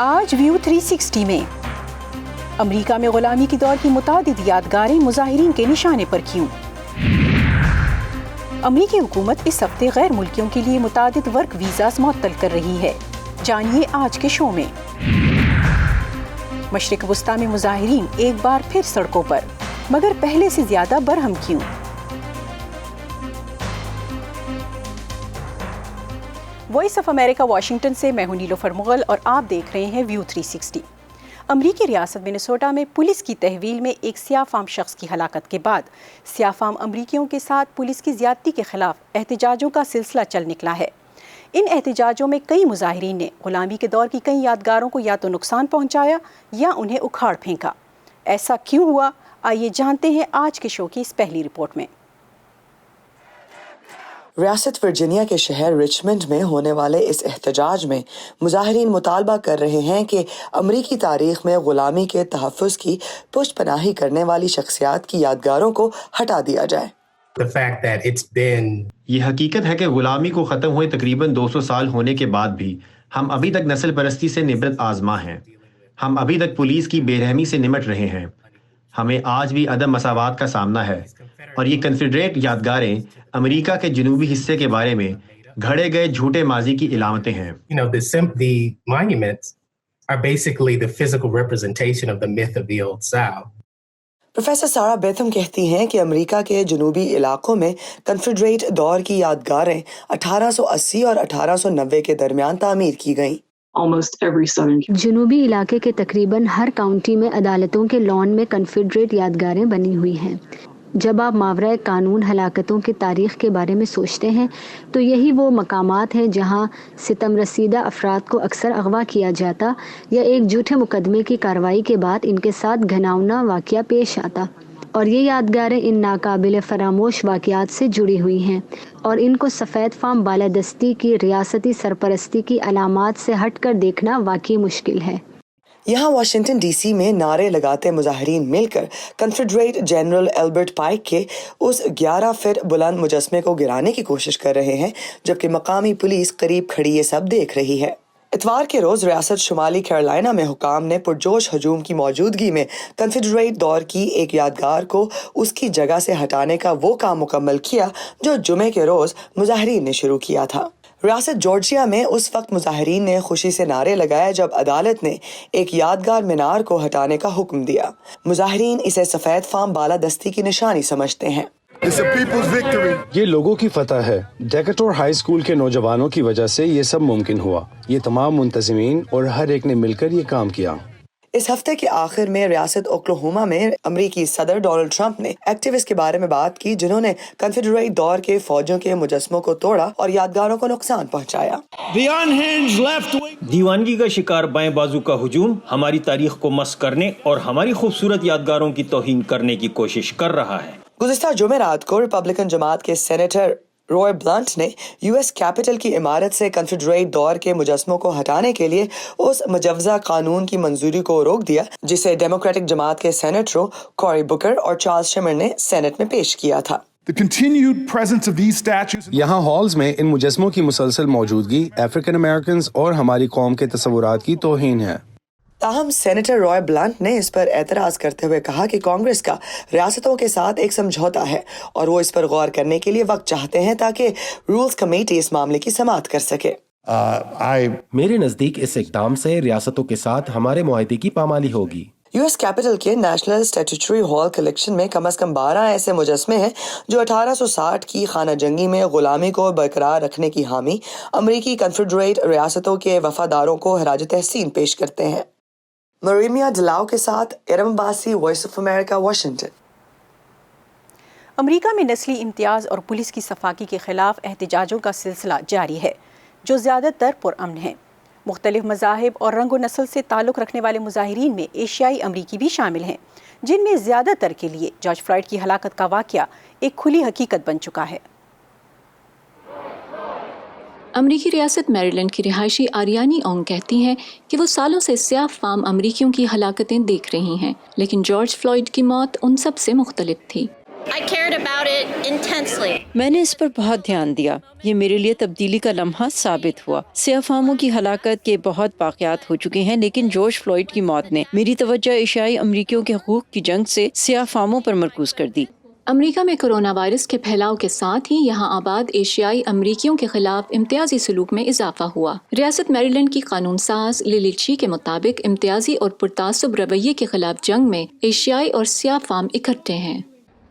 آج ویو 360 میں امریکہ میں غلامی کے دور کی متعدد یادگاریں مظاہرین کے نشانے پر کیوں؟ امریکی حکومت اس ہفتے غیر ملکیوں کے لیے متعدد ورک ویزاز معطل کر رہی ہے، جانیے آج کے شو میں۔ مشرق وسطیٰ میں مظاہرین ایک بار پھر سڑکوں پر، مگر پہلے سے زیادہ برہم کیوں؟ وائس آف امریکہ واشنگٹن سے میں ہوں نیلوفر مغل اور آپ دیکھ رہے ہیں ویو 360۔ امریکی ریاست منیسوٹا میں پولیس کی تحویل میں ایک سیاہ فام شخص کی ہلاکت کے بعد سیاہ فام امریکیوں کے ساتھ پولیس کی زیادتی کے خلاف احتجاجوں کا سلسلہ چل نکلا ہے۔ ان احتجاجوں میں کئی مظاہرین نے غلامی کے دور کی کئی یادگاروں کو یا تو نقصان پہنچایا یا انہیں اکھاڑ پھینکا۔ ایسا کیوں ہوا؟ آئیے جانتے ہیں آج کے شو کی اس پہلی رپورٹ میں۔ ریاست ورجینیا کے شہر رچمنڈ میں ہونے والے اس احتجاج میں مظاہرین مطالبہ کر رہے ہیں کہ امریکی تاریخ میں غلامی کے تحفظ کی پشت پناہی کرنے والی شخصیات کی یادگاروں کو ہٹا دیا جائے۔ یہ حقیقت ہے کہ غلامی کو ختم ہوئے تقریباً 200 سال ہونے کے بعد بھی ہم ابھی تک نسل پرستی سے نبرد آزما ہیں۔ ہم ابھی تک پولیس کی بے رحمی سے نمٹ رہے ہیں۔ ہمیں آج بھی عدم مساوات کا سامنا ہے، اور یہ کنفیڈریٹ یادگاریں امریکہ کے جنوبی حصے کے بارے میں گھڑے گئے جھوٹے ماضی کی علامتیں ہیں۔ پروفیسر سارا بیتھم کہتی ہیں کہ امریکہ کے جنوبی علاقوں میں کنفیڈریٹ دور کی یادگاریں 1880 اور 1890 کے درمیان تعمیر کی گئیں۔ جنوبی علاقے کے تقریباً ہر کاؤنٹی میں عدالتوں کے لان میں کنفیڈریٹ یادگاریں بنی ہوئی ہیں۔ جب آپ ماورائے قانون ہلاکتوں کی تاریخ کے بارے میں سوچتے ہیں تو یہی وہ مقامات ہیں جہاں ستم رسیدہ افراد کو اکثر اغوا کیا جاتا یا ایک جھوٹے مقدمے کی کارروائی کے بعد ان کے ساتھ گھناؤنا واقعہ پیش آتا، اور یہ یادگاریں ان ناقابل فراموش واقعات سے جڑی ہوئی ہیں، اور ان کو سفید فام بالادستی کی ریاستی سرپرستی کی علامات سے ہٹ کر دیکھنا واقعی مشکل ہے۔ یہاں واشنگٹن ڈی سی میں نعرے لگاتے مظاہرین مل کر کنفیڈریٹ جنرل البرٹ پائک کے اس 11 فٹ بلند مجسمے کو گرانے کی کوشش کر رہے ہیں، جبکہ مقامی پولیس قریب کھڑی یہ سب دیکھ رہی ہے۔ اتوار کے روز ریاست شمالی کیرولائنا میں حکام نے پرجوش ہجوم کی موجودگی میں کنفیڈریٹ دور کی ایک یادگار کو اس کی جگہ سے ہٹانے کا وہ کام مکمل کیا جو جمعے کے روز مظاہرین نے شروع کیا تھا۔ ریاست جارجیا میں اس وقت مظاہرین نے خوشی سے نعرے لگائے جب عدالت نے ایک یادگار مینار کو ہٹانے کا حکم دیا۔ مظاہرین اسے سفید فام بالادستی کی نشانی سمجھتے ہیں۔ یہ لوگوں کی فتح ہے۔ ڈیکاٹور ہائی اسکول کے نوجوانوں کی وجہ سے یہ سب ممکن ہوا۔ یہ تمام منتظمین اور ہر ایک نے مل کر یہ کام کیا۔ اس ہفتے کے آخر میں ریاست اوکلاہوما میں امریکی صدر ڈونلڈ ٹرمپ نے ایکٹیوسٹ کے بارے میں بات کی جنہوں نے کنفیڈریٹ دور کے فوجیوں کے مجسموں کو توڑا اور یادگاروں کو نقصان پہنچایا۔ دیوانگی کا شکار بائیں بازو کا ہجوم ہماری تاریخ کو مس کرنے اور ہماری خوبصورت یادگاروں کی توہین کرنے کی کوشش کر رہا ہے۔ گزشتہ جمعرات کو ریپبلکن جماعت کے سینیٹر روائے بلنٹ نے یو ایس کیپٹل کی عمارت سے کنفیڈریٹ دور کے مجسموں کو ہٹانے کے لیے اس مجوزہ قانون کی منظوری کو روک دیا جسے ڈیموکریٹک جماعت کے سینیٹروں کوری بکر اور چارلز شمر نے سینٹ میں پیش کیا تھا۔ یہاں ہالز میں ان مجسموں کی مسلسل موجودگی افریقن امریکنز اور ہماری قوم کے تصورات کی توہین ہے۔ تاہم سینیٹر روائے بلنٹ نے اس پر اعتراض کرتے ہوئے کہا کہ کانگریس کا ریاستوں کے ساتھ ایک سمجھوتا ہے اور وہ اس پر غور کرنے کے لیے وقت چاہتے ہیں تاکہ رولز کمیٹی اس معاملے کی سماعت کر سکے۔ میرے نزدیک اس اقدام سے ریاستوں کے ساتھ ہمارے معاہدے کی پامالی ہوگی۔ یو ایس کیپٹل کے نیشنل اسٹیچوٹری ہال کلیکشن میں کم از کم 12 ایسے مجسمے ہیں جو 1860 کی خانہ جنگی میں غلامی کو برقرار رکھنے کی حامی امریکی کنفیڈریٹ ریاستوں کے وفاداروں کو خراج تحسین پیش کرتے ہیں۔ مریمیا ڈلاؤ کے ساتھ Iram Abbasi, voice of America, Washington. امریکہ میں نسلی امتیاز اور پولیس کی صفاقی کے خلاف احتجاجوں کا سلسلہ جاری ہے جو زیادہ تر پرامن ہیں۔ مختلف مذاہب اور رنگ و نسل سے تعلق رکھنے والے مظاہرین میں ایشیائی امریکی بھی شامل ہیں، جن میں زیادہ تر کے لیے جارج فلائیڈ کی ہلاکت کا واقعہ ایک کھلی حقیقت بن چکا ہے۔ امریکی ریاست میریلینڈ کی رہائشی آریانی اونگ کہتی ہیں کہ وہ سالوں سے سیاہ فام امریکیوں کی ہلاکتیں دیکھ رہی ہیں، لیکن جارج فلائیڈ کی موت ان سب سے مختلف تھی۔ I cared about it intensely. میں نے اس پر بہت دھیان دیا. یہ میرے لیے تبدیلی کا لمحہ ثابت ہوا. سیاہ فاموں کی ہلاکت کے بہت واقعات ہو چکے ہیں، لیکن جارج فلوئڈ کی موت نے میری توجہ ایشیائی امریکیوں کے حقوق کی جنگ سے سیاہ فاموں پر مرکوز کر دی. امریکہ میں کرونا وائرس کے پھیلاؤ کے ساتھ ہی یہاں آباد ایشیائی امریکیوں کے خلاف امتیازی سلوک میں اضافہ ہوا. ریاست میریلینڈ کی قانون ساز لیلی چی کے مطابق امتیازی اور پرتعصب رویے کے خلاف جنگ میں ایشیائی اور سیاہ فام اکٹھے ہیں.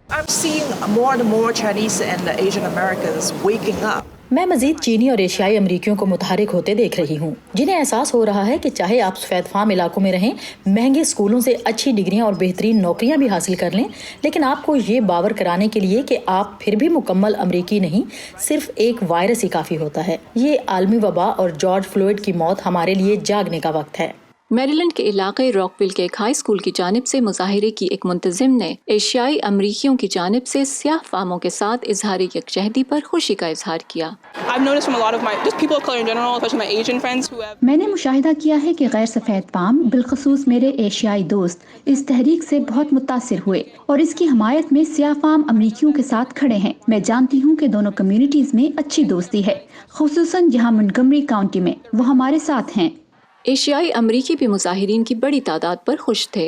I'm seeing more and more Chinese and Asian Americans waking up. میں مزید چینی اور ایشیائی امریکیوں کو متحرک ہوتے دیکھ رہی ہوں، جنہیں احساس ہو رہا ہے کہ چاہے آپ سفید فام علاقوں میں رہیں، مہنگے اسکولوں سے اچھی ڈگریاں اور بہترین نوکریاں بھی حاصل کر لیں، لیکن آپ کو یہ باور کرانے کے لیے کہ آپ پھر بھی مکمل امریکی نہیں، صرف ایک وائرس ہی کافی ہوتا ہے. یہ عالمی وبا اور جارج فلوئڈ کی موت ہمارے لیے جاگنے کا وقت ہے. میریلینڈ کے علاقے راک ویل کے ایک ہائی اسکول کی جانب سے مظاہرے کی ایک منتظم نے ایشیائی امریکیوں کی جانب سے سیاہ فاموں کے ساتھ اظہار یکجہتی پر خوشی کا اظہار کیا. میں نے مشاہدہ کیا ہے کہ غیر سفید فام بالخصوص میرے ایشیائی دوست اس تحریک سے بہت متاثر ہوئے اور اس کی حمایت میں سیاہ فام امریکیوں کے ساتھ کھڑے ہیں. میں جانتی ہوں کہ دونوں کمیونٹیز میں اچھی دوستی ہے، خصوصاً جہاں منٹگمری کاؤنٹی میں. وہ ہمارے ساتھ ہیں. ایشیائی امریکی بھی مظاہرین کی بڑی تعداد پر خوش تھے.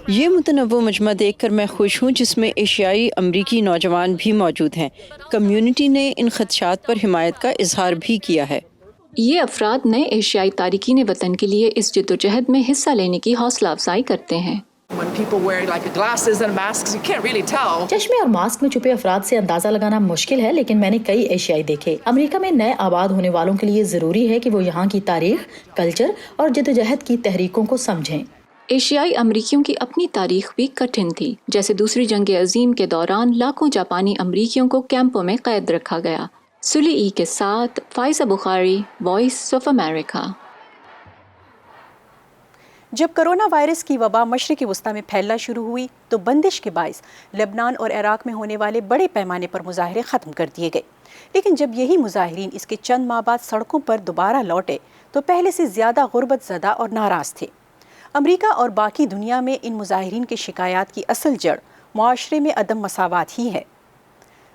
یہ متنوع مجمع دیکھ کر میں خوش ہوں جس میں ایشیائی امریکی نوجوان بھی موجود ہیں. کمیونٹی نے ان خدشات پر حمایت کا اظہار بھی کیا ہے. یہ افراد نئے ایشیائی تارکین وطن کے لیے اس جدوجہد میں حصہ لینے کی حوصلہ افزائی کرتے ہیں. چشمے اور ماسک میں چھپے افراد سے اندازہ لگانا مشکل ہے، لیکن میں نے کئی ایشیائی دیکھے. امریکہ میں نئے آباد ہونے والوں کے لیے ضروری ہے کہ وہ یہاں کی تاریخ، کلچر اور جدوجہد کی تحریکوں کو سمجھیں. ایشیائی امریکیوں کی اپنی تاریخ بھی کٹھن تھی. جیسے دوسری جنگ عظیم کے دوران لاکھوں جاپانی امریکیوں کو کیمپوں میں قید رکھا گیا. سلی ای کے ساتھ فائزہ بخاری، وائس آف امریکہ. جب کرونا وائرس کی وبا مشرق وسطی میں پھیلنا شروع ہوئی تو بندش کے باعث لبنان اور عراق میں ہونے والے بڑے پیمانے پر مظاہرے ختم کر دیے گئے. لیکن جب یہی مظاہرین اس کے چند ماہ بعد سڑکوں پر دوبارہ لوٹے تو پہلے سے زیادہ غربت زدہ اور ناراض تھے. امریکہ اور باقی دنیا میں ان مظاہرین کے شکایات کی اصل جڑ معاشرے میں عدم مساوات ہی ہے.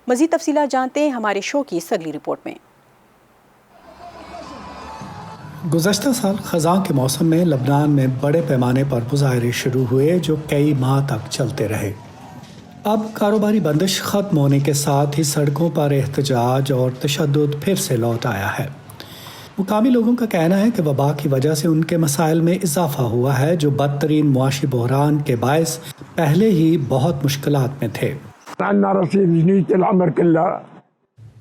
مزید تفصیلات جانتے ہیں ہمارے شو کی اس اگلی رپورٹ میں. گزشتہ سال خزاں کے موسم میں لبنان میں بڑے پیمانے پر مظاہرے شروع ہوئے جو کئی ماہ تک چلتے رہے. اب کاروباری بندش ختم ہونے کے ساتھ ہی سڑکوں پر احتجاج اور تشدد پھر سے لوٹ آیا ہے. مقامی لوگوں کا کہنا ہے کہ وبا کی وجہ سے ان کے مسائل میں اضافہ ہوا ہے جو بدترین معاشی بحران کے باعث پہلے ہی بہت مشکلات میں تھے.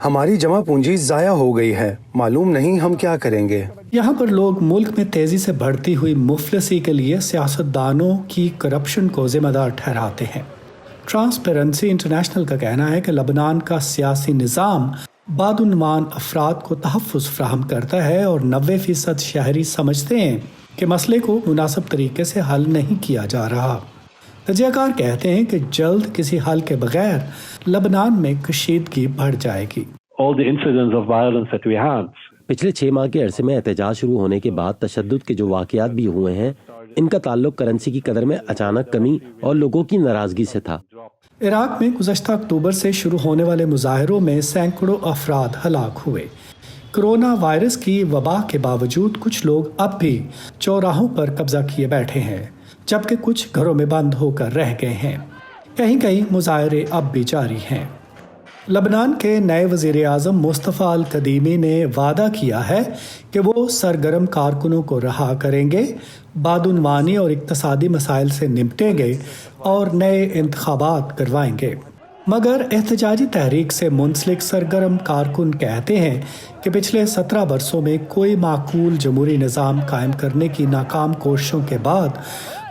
ہماری جمع پونجی ضائع ہو گئی ہے، معلوم نہیں ہم کیا کریں گے. یہاں پر لوگ ملک میں تیزی سے بڑھتی ہوئی مفلسی کے لیے سیاستدانوں کی کرپشن کو ذمہ دار ٹھہراتے ہیں. ٹرانسپیرنسی انٹرنیشنل کا کہنا ہے کہ لبنان کا سیاسی نظام بادعنوان افراد کو تحفظ فراہم کرتا ہے اور 90% شہری سمجھتے ہیں کہ مسئلے کو مناسب طریقے سے حل نہیں کیا جا رہا. تجزیہ کار کہتے ہیں کہ جلد کسی حل کے بغیر لبنان میں کشیدگی بڑھ جائے گی. پچھلے 6 ماہ کے عرصے میں احتجاج شروع ہونے کے بعد تشدد کے جو واقعات بھی ہوئے ہیں ان کا تعلق کرنسی کی قدر میں اچانک کمی اور لوگوں کی ناراضگی سے تھا. عراق میں گزشتہ اکتوبر سے شروع ہونے والے مظاہروں میں سینکڑوں افراد ہلاک ہوئے. کرونا وائرس کی وبا کے باوجود کچھ لوگ اب بھی چوراہوں پر قبضہ کیے بیٹھے ہیں جبکہ کچھ گھروں میں بند ہو کر رہ گئے ہیں. کہیں کہیں مظاہرے اب بھی جاری ہیں. لبنان کے نئے وزیر اعظم مصطفیٰ القدیمی نے وعدہ کیا ہے کہ وہ سرگرم کارکنوں کو رہا کریں گے، بادعنوانی اور اقتصادی مسائل سے نمٹیں گے اور نئے انتخابات کروائیں گے. مگر احتجاجی تحریک سے منسلک سرگرم کارکن کہتے ہیں کہ پچھلے 17 برسوں میں کوئی معقول جمہوری نظام قائم کرنے کی ناکام کوششوں کے بعد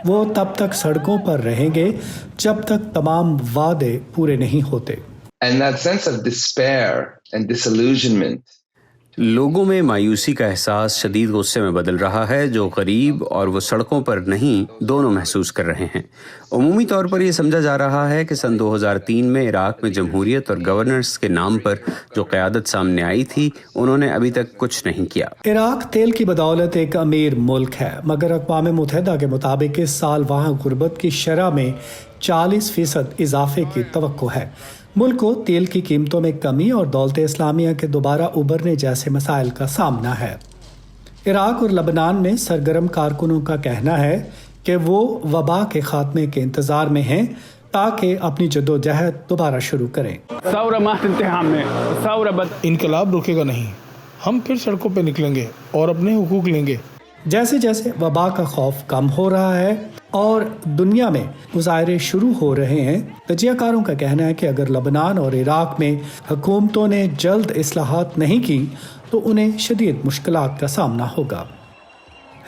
وہ تب تک سڑکوں پر رہیں گے جب تک تمام وعدے پورے نہیں ہوتے. And that sense of despair and disillusionment. لوگوں میں مایوسی کا احساس شدید غصے میں بدل رہا ہے، جو غریب اور وہ سڑکوں پر نہیں دونوں محسوس کر رہے ہیں۔ عمومی طور پر یہ سمجھا جا رہا ہے کہ سن 2003 میں عراق میں جمہوریت اور گورننس کے نام پر جو قیادت سامنے آئی تھی، انہوں نے ابھی تک کچھ نہیں کیا۔ عراق تیل کی بدولت ایک امیر ملک ہے، مگر اقوام متحدہ کے مطابق اس سال وہاں غربت کی شرح میں 40% اضافے کی توقع ہے۔ ملک کو تیل کی قیمتوں میں کمی اور دولت اسلامیہ کے دوبارہ ابھرنے جیسے مسائل کا سامنا ہے۔ عراق اور لبنان میں سرگرم کارکنوں کا کہنا ہے کہ وہ وبا کے خاتمے کے انتظار میں ہیں تاکہ اپنی جدوجہد دوبارہ شروع کریں۔ انقلاب رکے گا نہیں، ہم پھر سڑکوں پہ نکلیں گے اور اپنے حقوق لیں گے۔ جیسے جیسے وبا کا خوف کم ہو رہا ہے اور دنیا میں مظاہرے شروع ہو رہے ہیں، تجزیہ کاروں کا کہنا ہے کہ اگر لبنان اور عراق میں حکومتوں نے جلد اصلاحات نہیں کی تو انہیں شدید مشکلات کا سامنا ہوگا۔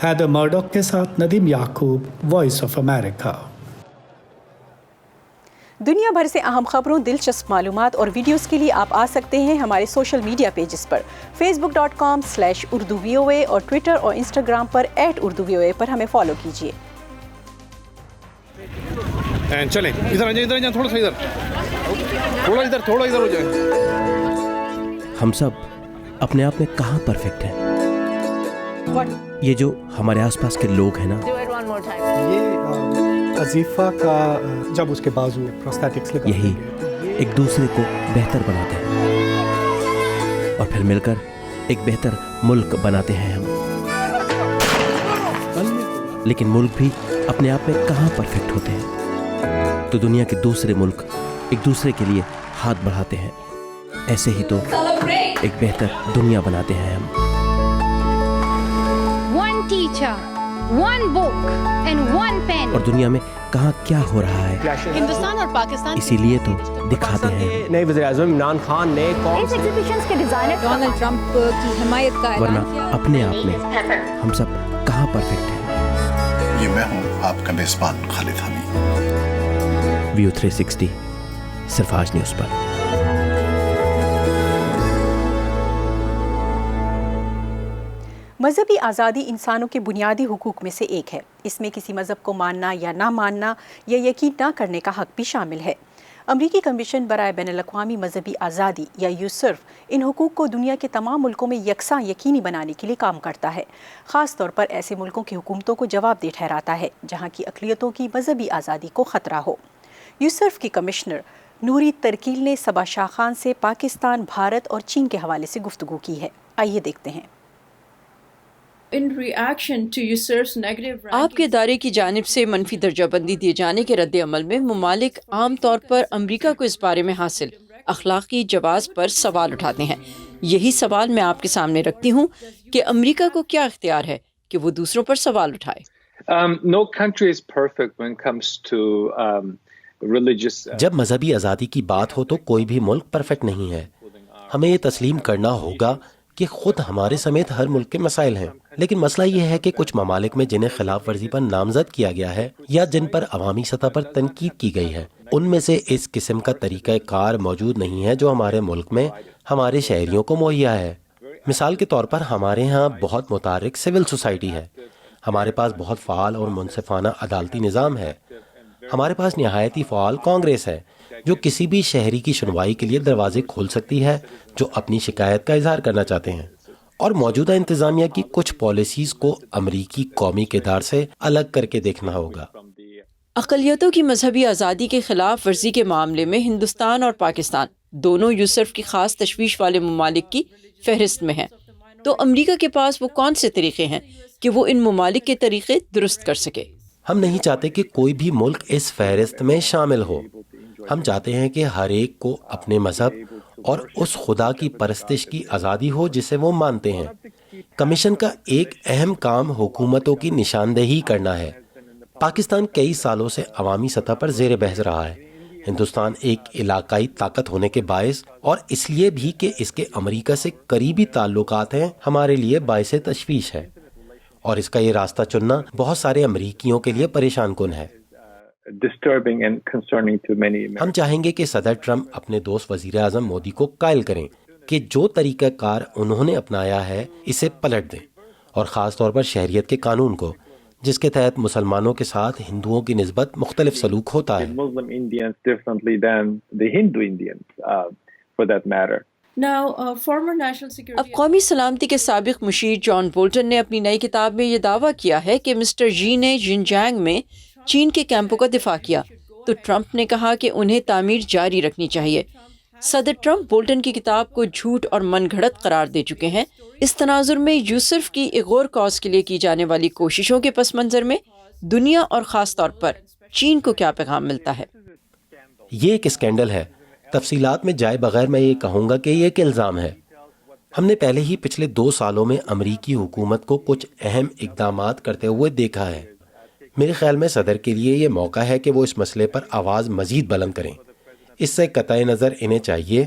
ہیدر مرڈوک کے ساتھ ندیم یعقوب، وائس آف امریکہ۔ دنیا بھر سے اہم خبروں، دلچسپ معلومات اور ویڈیوز کے لیے آپ آ سکتے ہیں ہمارے سوشل میڈیا پیجز پر facebook.com/urduvoa اور ٹویٹر اور انسٹاگرام پر @urduvoa پر ہمیں فالو کیجیے۔ چلیں ادھر آ جائیں، تھوڑا ادھر ہو جائیں۔ ہم سب اپنے آپ میں کہاں پرفیکٹ ہیں؟ یہ جو ہمارے آس پاس کے لوگ ہیں نا، عزیفہ کا جب اس کے بازو پروستھیٹکس لگا، یہی ایک دوسرے کو بہتر بناتے ہیں اور پھر مل کر ایک بہتر ملک بناتے ہیں ہم۔ لیکن ملک بھی اپنے آپ میں کہاں پرفیکٹ ہوتے ہیں؟ تو دنیا کے دوسرے ملک ایک دوسرے کے لیے ہاتھ بڑھاتے ہیں، ایسے ہی تو ایک بہتر دنیا بناتے ہیں ہم۔ One teacher, one book and one pen. اور دنیا میں کہاں کیا ہو رہا ہے، ہندوستان اور پاکستان اسی لیے تو دکھاتے ہیں۔ نئے وزیر اعظم عمران خان نے اس ایگزیبیشنز کے ڈیزائنر ڈونلڈ ٹرمپ کی حمایت کا ورنہ اعلان کیا۔ اپنے آپ میں ہم سب کہاں پرفیکٹ ہیں؟ یہ میں ہوں آپ کا میزبان خالد حمید۔ ویو 360 صرف آج نیوز پر۔ مذہبی آزادی انسانوں کے بنیادی حقوق میں سے ایک ہے۔ اس میں کسی مذہب کو ماننا یا نہ ماننا یا یقین نہ کرنے کا حق بھی شامل ہے۔ امریکی کمیشن برائے بین الاقوامی مذہبی آزادی یا یوسرف ان حقوق کو دنیا کے تمام ملکوں میں یکساں یقینی بنانے کے لیے کام کرتا ہے، خاص طور پر ایسے ملکوں کی حکومتوں کو جواب دہ ٹھہراتا ہے جہاں کی اقلیتوں کی مذہبی آزادی کو خطرہ ہو۔ یوسرف کی کمشنر نوری ترکیل نے صبا شاہ خان سے پاکستان، بھارت اور چین کے حوالے سے گفتگو کی ہے۔ آئیے دیکھتے ہیں۔ آپ کے ادارے کی جانب سے منفی درجہ بندی دیے جانے کے رد عمل میں ممالک عام طور پر امریکہ کو اس بارے میں حاصل اخلاقی جواز پر سوال اٹھاتے ہیں۔ یہی سوال میں آپ کے سامنے رکھتی ہوں کہ امریکہ کو کیا اختیار ہے کہ وہ دوسروں پر سوال اٹھائے۔ جب مذہبی آزادی کی بات ہو تو کوئی بھی ملک پرفیکٹ نہیں ہے۔ ہمیں یہ تسلیم کرنا ہوگا کہ خود ہمارے سمیت ہر ملک کے مسائل ہیں، لیکن مسئلہ یہ ہے کہ کچھ ممالک میں جنہیں خلاف ورزی پر نامزد کیا گیا ہے یا جن پر عوامی سطح پر تنقید کی گئی ہے، ان میں سے اس قسم کا طریقہ کار موجود نہیں ہے جو ہمارے ملک میں ہمارے شہریوں کو مہیا ہے۔ مثال کے طور پر ہمارے ہاں بہت متحرک سول سوسائٹی ہے، ہمارے پاس بہت فعال اور منصفانہ عدالتی نظام ہے، ہمارے پاس نہایت ہی فعال کانگریس ہے جو کسی بھی شہری کی سنوائی کے لیے دروازے کھول سکتی ہے جو اپنی شکایت کا اظہار کرنا چاہتے ہیں، اور موجودہ انتظامیہ کی کچھ پالیسیز کو امریکی قومی کردار سے الگ کر کے دیکھنا ہوگا۔ اقلیتوں کی مذہبی آزادی کے خلاف ورزی کے معاملے میں ہندوستان اور پاکستان دونوں یوسرف کی خاص تشویش والے ممالک کی فہرست میں ہیں، تو امریکہ کے پاس وہ کون سے طریقے ہیں کہ وہ ان ممالک کے طریقے درست کر سکے؟ ہم نہیں چاہتے کہ کوئی بھی ملک اس فہرست میں شامل ہو۔ ہم چاہتے ہیں کہ ہر ایک کو اپنے مذہب اور اس خدا کی پرستش کی آزادی ہو جسے وہ مانتے ہیں۔ کمیشن کا ایک اہم کام حکومتوں کی نشاندہی کرنا ہے۔ پاکستان کئی سالوں سے عوامی سطح پر زیر بحث رہا ہے۔ ہندوستان ایک علاقائی طاقت ہونے کے باعث اور اس لیے بھی کہ اس کے امریکہ سے قریبی تعلقات ہیں ہمارے لیے باعث تشویش ہے، اور اس کا یہ راستہ چننا بہت سارے امریکیوں کے لیے پریشان کن ہے۔ ہم چاہیں گے کہ صدر ٹرمپ اپنے دوست وزیر اعظم مودی کو قائل کریں کہ جو طریقہ کار انہوں نے اپنایا ہے اسے پلٹ دیں، اور خاص طور پر شہریت کے قانون کو، جس کے تحت مسلمانوں کے ساتھ ہندوؤں کی نسبت مختلف سلوک ہوتا ہے۔ اب قومی سلامتی کے سابق مشیر جان بولٹن نے اپنی نئی کتاب میں یہ دعویٰ کیا ہے کہ مسٹر جی نے ژنجیانگ میں چین کے کیمپوں کا دفاع کیا، تو ٹرمپ نے کہا کہ انہیں تعمیر جاری رکھنی چاہیے۔ صدر ٹرمپ بولٹن کی کتاب کو جھوٹ اور من گھڑت قرار دے چکے ہیں۔ اس تناظر میں یوسف کی ایغور کاز کے لیے کی جانے والی کوششوں کے پس منظر میں دنیا اور خاص طور پر چین کو کیا پیغام ملتا ہے؟ یہ ایک اسکینڈل ہے۔ تفصیلات میں جائے بغیر میں یہ کہوں گا کہ یہ ایک الزام ہے۔ ہم نے پہلے ہی پچھلے 2 سالوں میں امریکی حکومت کو کچھ اہم اقدامات کرتے ہوئے دیکھا ہے۔ میرے خیال میں صدر کے لیے یہ موقع ہے کہ وہ اس مسئلے پر آواز مزید بلند کریں۔ اس سے قطع نظر انہیں چاہیے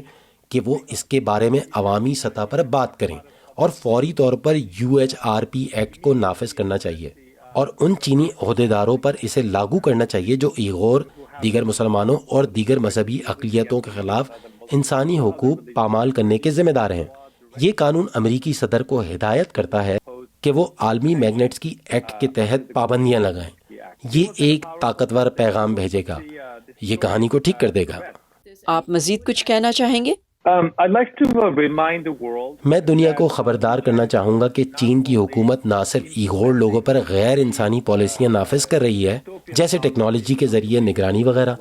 کہ وہ اس کے بارے میں عوامی سطح پر بات کریں، اور فوری طور پر UHRP ایکٹ کو نافذ کرنا چاہیے، اور ان چینی عہدیداروں پر اسے لاگو کرنا چاہیے جو ایغور، دیگر مسلمانوں اور دیگر مذہبی اقلیتوں کے خلاف انسانی حقوق پامال کرنے کے ذمہ دار ہیں۔ یہ قانون امریکی صدر کو ہدایت کرتا ہے کہ وہ عالمی میگنیٹس کی ایکٹ کے تحت پابندیاں لگائیں۔ یہ ایک طاقتور پیغام بھیجے گا، یہ کہانی کو ٹھیک کر دے گا۔ آپ مزید کچھ کہنا چاہیں گے؟ میں دنیا کو خبردار کرنا چاہوں گا کہ چین کی حکومت نہ صرف ایغور لوگوں پر غیر انسانی پالیسیاں نافذ کر رہی ہے، جیسے ٹیکنالوجی کے ذریعے نگرانی وغیرہ،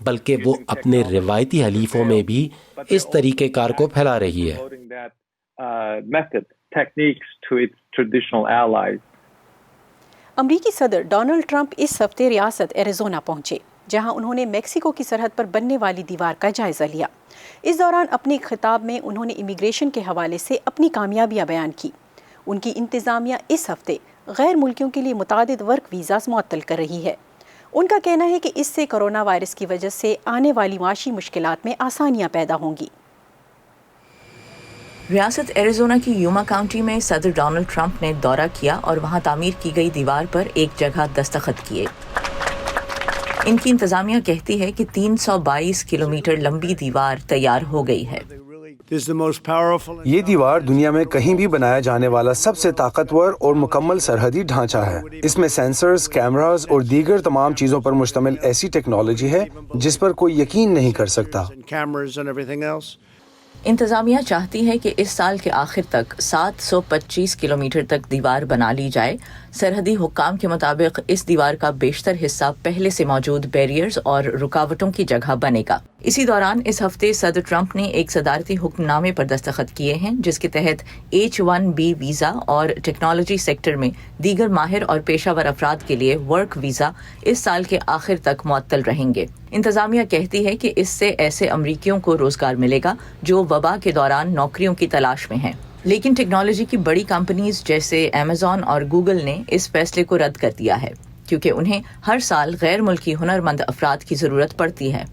بلکہ وہ اپنے روایتی حلیفوں میں بھی اس طریقہ کار کو پھیلا رہی ہے۔ امریکی صدر ڈونلڈ ٹرمپ اس ہفتے ریاست ایریزونا پہنچے، جہاں انہوں نے میکسیکو کی سرحد پر بننے والی دیوار کا جائزہ لیا۔ اس دوران اپنے خطاب میں انہوں نے امیگریشن کے حوالے سے اپنی کامیابیاں بیان کی۔ ان کی انتظامیہ اس ہفتے غیر ملکیوں کے لیے متعدد ورک ویزاز معطل کر رہی ہے۔ ان کا کہنا ہے کہ اس سے کرونا وائرس کی وجہ سے آنے والی معاشی مشکلات میں آسانیاں پیدا ہوں گی۔ ریاست ایریزونا کی یوما کاؤنٹی میں صدر ڈونلڈ ٹرمپ نے دورہ کیا اور وہاں تعمیر کی گئی دیوار پر ایک جگہ دستخط کیے۔ ان کی انتظامیہ کہتی ہے کہ 322 کلومیٹر لمبی دیوار تیار ہو گئی ہے۔ یہ دیوار دنیا میں کہیں بھی بنایا جانے والا سب سے طاقتور اور مکمل سرحدی ڈھانچہ ہے۔ اس میں سینسرز، کیمراز اور دیگر تمام چیزوں پر مشتمل ایسی ٹیکنالوجی ہے جس پر کوئی یقین نہیں کر سکتا۔ انتظامیہ چاہتی ہے کہ اس سال کے آخر تک 725 کلومیٹر تک دیوار بنا لی جائے۔ سرحدی حکام کے مطابق اس دیوار کا بیشتر حصہ پہلے سے موجود بیریئرز اور رکاوٹوں کی جگہ بنے گا۔ اسی دوران اس ہفتے صدر ٹرمپ نے ایک صدارتی حکم نامے پر دستخط کیے ہیں، جس کے تحت H-1B ویزا اور ٹیکنالوجی سیکٹر میں دیگر ماہر اور پیشہ ور افراد کے لیے ورک ویزا اس سال کے آخر تک معطل رہیں گے۔ انتظامیہ کہتی ہے کہ اس سے ایسے امریکیوں کو روزگار ملے گا جو وبا کے دوران نوکریوں کی تلاش میں ہیں، لیکن ٹیکنالوجی کی بڑی کمپنیز جیسے Amazon اور Google نے اس فیصلے کو رد کر دیا ہے، کیونکہ انہیں ہر سال غیر ملکی ہنرمند افراد کی ضرورت پڑتی ہے۔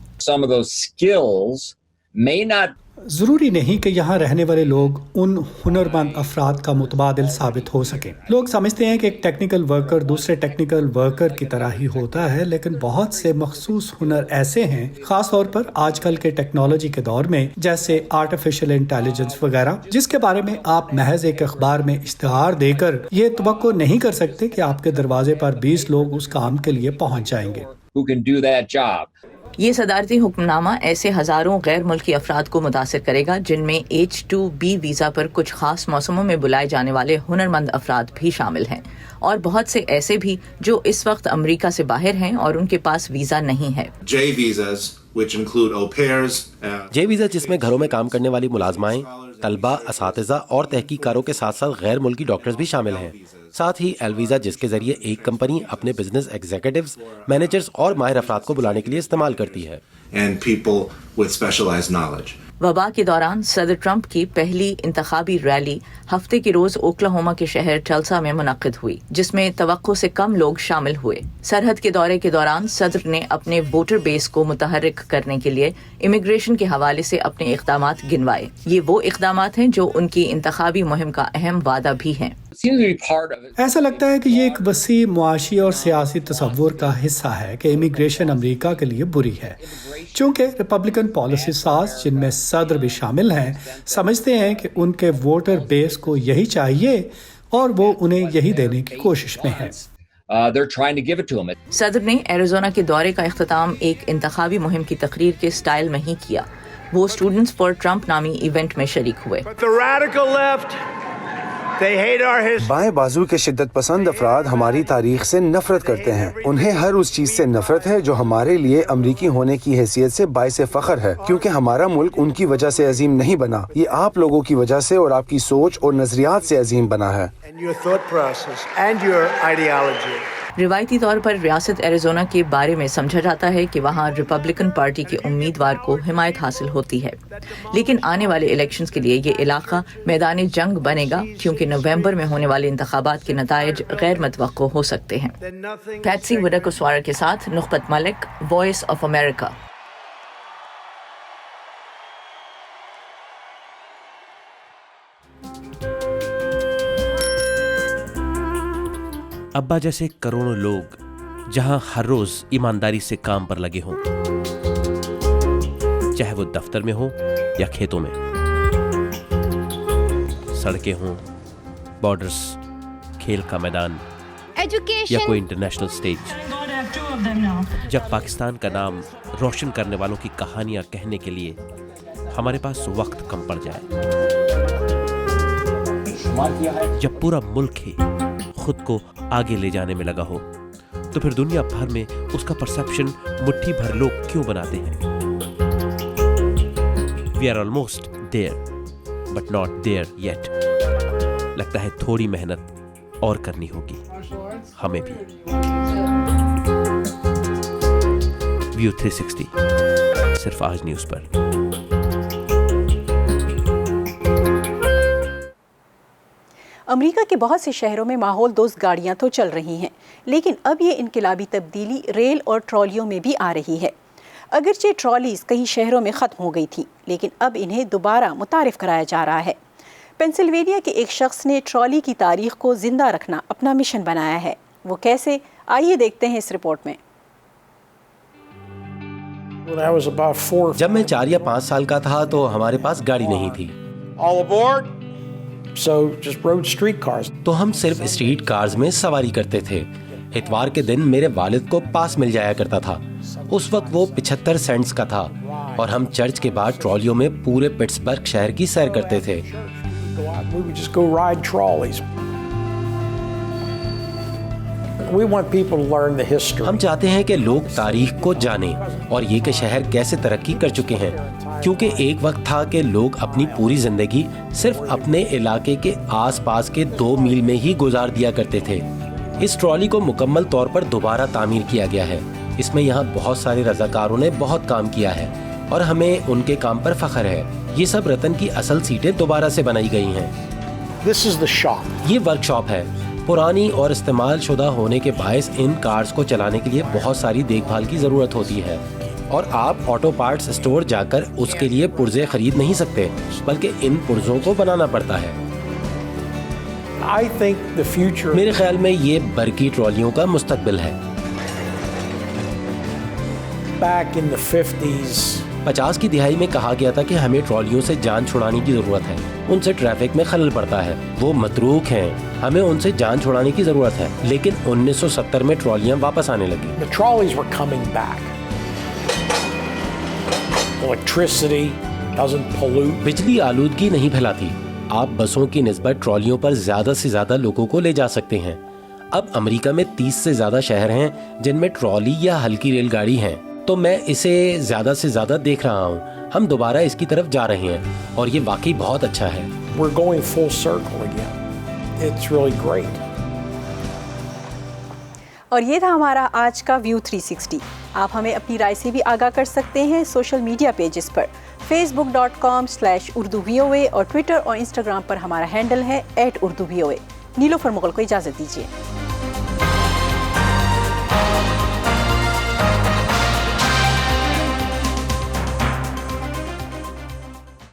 ضروری نہیں کہ یہاں رہنے والے لوگ ان ہنرمند افراد کا متبادل ثابت ہو سکیں۔ لوگ سمجھتے ہیں کہ ایک ٹیکنیکل ورکر دوسرے ٹیکنیکل ورکر کی طرح ہی ہوتا ہے، لیکن بہت سے مخصوص ہنر ایسے ہیں، خاص طور پر آج کل کے ٹیکنالوجی کے دور میں، جیسے آرٹیفیشل انٹیلیجنس وغیرہ، جس کے بارے میں آپ محض ایک اخبار میں اشتہار دے کر یہ توقع نہیں کر سکتے کہ آپ کے دروازے پر 20 لوگ اس کام کے لیے پہنچ جائیں گے۔ یہ صدارتی حکم نامہ ایسے ہزاروں غیر ملکی افراد کو متاثر کرے گا جن میں H-2B ویزا پر کچھ خاص موسموں میں بلائے جانے والے ہنرمند افراد بھی شامل ہیں، اور بہت سے ایسے بھی جو اس وقت امریکہ سے باہر ہیں اور ان کے پاس ویزا نہیں ہے۔ جے ویزا، جس میں گھروں میں کام کرنے والی ملازمائیں، طلبہ، اساتذہ اور تحقیق کاروں کے ساتھ ساتھ غیر ملکی ڈاکٹرز بھی شامل ہیں۔ ساتھ ہی ایل ویزا، جس کے ذریعے ایک کمپنی اپنے بزنس ایگزیکٹوز، مینیجرز اور ماہر افراد کو بلانے کے لیے استعمال کرتی ہے۔ وبا کے دوران صدر ٹرمپ کی پہلی انتخابی ریلی ہفتے کے روز اوکلاہوما کے شہر ٹلسا میں منعقد ہوئی، جس میں توقع سے کم لوگ شامل ہوئے۔ سرحد کے دورے کے دوران صدر نے اپنے ووٹر بیس کو متحرک کرنے کے لیے امیگریشن کے حوالے سے اپنے اقدامات گنوائے۔ یہ وہ اقدامات ہیں جو ان کی انتخابی مہم کا اہم وعدہ بھی ہیں۔ ایسا لگتا ہے کہ یہ ایک وسیع معاشی اور سیاسی تصور کا حصہ ہے کہ امیگریشن امریکہ کے لیے بری ہے۔ چونکہ ریپبلکن پالیسی ساز جن میں صدر بھی شامل ہیں سمجھتے ہیں کہ ان کے ووٹر بیس کو یہی چاہیے اور وہ انہیں یہی دینے کی کوشش میں ہیں. صدر نے ایریزونا کے دورے کا اختتام ایک انتخابی مہم کی تقریر کے سٹائل میں ہی کیا. وہ اسٹوڈنٹس فار ٹرمپ نامی ایونٹ میں شریک ہوئے. بائیں بازو کے شدت پسند افراد ہماری تاریخ سے نفرت کرتے ہیں. انہیں ہر اس چیز سے نفرت ہے جو ہمارے لیے امریکی ہونے کی حیثیت سے باعث فخر ہے, کیونکہ ہمارا ملک ان کی وجہ سے عظیم نہیں بنا, یہ آپ لوگوں کی وجہ سے اور آپ کی سوچ اور نظریات سے عظیم بنا ہے. روایتی طور پر ریاست ایریزونا کے بارے میں سمجھا جاتا ہے کہ وہاں ریپبلکن پارٹی کے امیدوار کو حمایت حاصل ہوتی ہے, لیکن آنے والے الیکشنز کے لیے یہ علاقہ میدان جنگ بنے گا کیونکہ نومبر میں ہونے والے انتخابات کے نتائج غیر متوقع ہو سکتے ہیں. پیٹسی وڈاکوسوارا کے ساتھ نخبت ملک, وائس آف امریکہ. ابا جیسے کروڑوں لوگ جہاں ہر روز ایمانداری سے کام پر لگے ہوں, چاہے وہ دفتر میں ہوں یا کھیتوں میں, سڑکیں ہوں, بارڈرز, کھیل کا میدان یا کوئی انٹرنیشنل سٹیج. جب پاکستان کا نام روشن کرنے والوں کی کہانیاں کہنے کے لیے ہمارے پاس وقت کم پڑ جائے, جب پورا ملک ہی خود کو آگے لے جانے میں لگا ہو, تو پھر دنیا بھر میں اس کا پرسپشن مٹھی بھر لوگ کیوں بناتے ہیں؟ We are almost there, but not there yet. لگتا ہے تھوڑی محنت اور کرنی ہوگی ہمیں بھی. ویو 360 صرف آج نیوز پر. امریکہ کے بہت سے شہروں میں ماحول دوست گاڑیاں تو چل رہی ہیں, لیکن اب یہ انقلابی تبدیلی ریل اور ٹرالیوں میں بھی آ رہی ہے. اگرچہ ٹرالیز کئی شہروں میں ختم ہو گئی تھیں, لیکن اب انہیں دوبارہ متعارف کرایا جا رہا ہے. پینسلوینیا کے ایک شخص نے ٹرالی کی تاریخ کو زندہ رکھنا اپنا مشن بنایا ہے. وہ کیسے, آئیے دیکھتے ہیں اس رپورٹ میں. جب میں 4 یا 5 سال کا تھا تو ہمارے پاس گاڑی نہیں تھی, تو ہم صرف اسٹریٹ کارز میں سواری کرتے تھے. اتوار کے دن میرے والد کو پاس مل جایا کرتا تھا. اس وقت وہ 75 سینٹس کا تھا, اور ہم چرچ کے بعد ٹرالیوں میں پورے پٹسبرگ شہر کی سیر کرتے تھے. ہم چاہتے ہیں کہ لوگ تاریخ کو جانیں اور یہ کہ شہر کیسے ترقی کر چکے ہیں, کیونکہ ایک وقت تھا کہ لوگ اپنی پوری زندگی صرف اپنے علاقے کے آس پاس کے 2 میل میں ہی گزار دیا کرتے تھے. اس ٹرالی کو مکمل طور پر دوبارہ تعمیر کیا گیا ہے. اس میں یہاں بہت سارے رضاکاروں نے بہت کام کیا ہے اور ہمیں ان کے کام پر فخر ہے. یہ سب رتن کی اصل سیٹیں دوبارہ سے بنائی گئی ہیں. یہ ورک شاپ ہے. پرانی اور استعمال شدہ ہونے کے باعث ان کارز کو چلانے کے لیے بہت ساری دیکھ بھال کی ضرورت ہوتی ہے, اور آپ آٹو پارٹس اسٹور جا کر اس کے لیے پرزے خرید نہیں سکتے, بلکہ ان پرزوں کو بنانا پڑتا ہے. میرے خیال میں یہ برقی ٹرالیوں کا مستقبل ہے. 50 کی دہائی میں کہا گیا تھا کہ ہمیں ٹرالیوں سے جان چھڑانے کی ضرورت ہے, ان سے ٹریفک میں خلل پڑتا ہے, وہ متروک ہیں, ہمیں ان سے جان چھڑانے کی ضرورت ہے. لیکن 1970 میں ٹرالیاں واپس آنے لگی. بجلی آلودگی نہیں پھیلاتی. آپ بسوں کی نسبت ٹرالیوں پر زیادہ سے زیادہ لوگوں کو لے جا سکتے ہیں. اب امریکہ میں 30 سے زیادہ شہر ہیں جن میں ٹرالی یا ہلکی ریل گاڑی ہیں, تو میں اسے زیادہ سے زیادہ دیکھ رہا ہوں. ہم دوبارہ اس کی طرف جا رہے ہیں اور یہ واقعی بہت اچھا ہے. اور یہ تھا ہمارا آج کا ویو 360. آپ ہمیں اپنی رائے سے بھی آگاہ کر سکتے ہیں سوشل میڈیا پیجز پر. facebook.com/urduvoa اور ٹویٹر اور انسٹاگرام پر ہمارا ہینڈل ہے @urduvoa. نیلوفر مغل کو اجازت دیجیے.